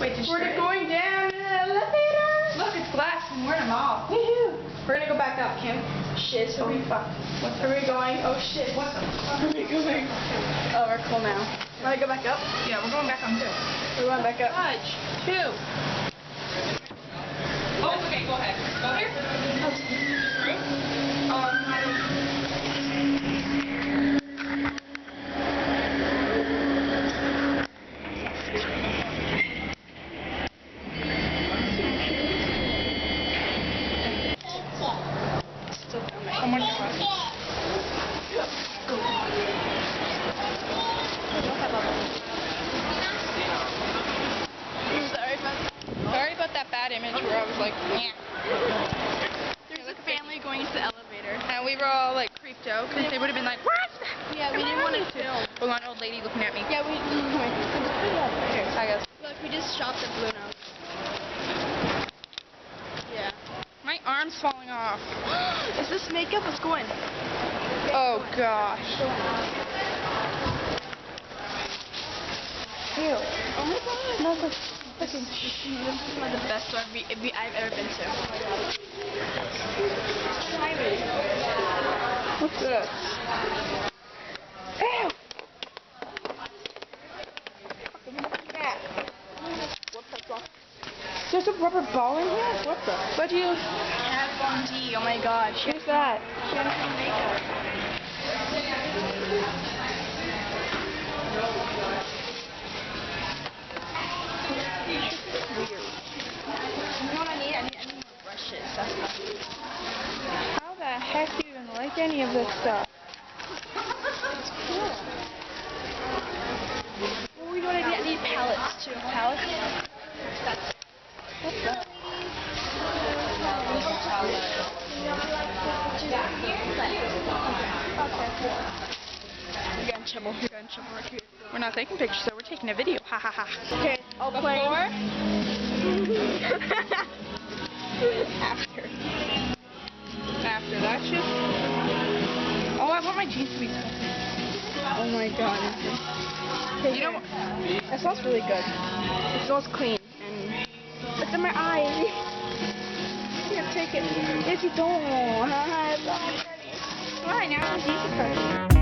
Wait, We're going down in the elevator. Look, it's glass and we're in a mall. Woohoo! We're gonna go back up, Kim. Shit. Oh, fuck. What's Are we going? Oh shit. What the fuck? Where are we going? Oh, we're cool now. Wanna go back up? Yeah, we're going back on 2. We're going back up. Fudge. 2. Oh, okay, go ahead. Go here. Oh my god. Sorry about that bad image where I was like, yeah. There's a family going to the elevator. And we were all like creeped out because they would have been like, what? Yeah, we didn't want to film. Oh, an old lady looking at me. Yeah, we. Here, I guess. Look, we just shopped at Blue Nose. Yeah. My arm's falling off. Is this makeup? What's going? Oh gosh. Ew. Oh my god. No, fucking. This is one of the best ones I've ever been to. What's this? Ew. There's a rubber ball in here? What the? What do you... Kat Von D. Oh my god. Who's that? She has some makeup. Weird. You know what I need? I need more brushes. That's not... How the heck do you even like any of this stuff? It's cool. Well, we want to need palettes too. Palettes? What's that? We got in trouble. We got in trouble right here. We're not taking pictures, so we're taking a video. Ha ha ha. Okay, I'll play. After. After that shit. Oh, I want my jeans to be smelly. Oh my god. Okay, you know what? That smells really good. It smells clean. And it's in my eyes. You can't take it. Yes, you don't. Why now? It's easy for you.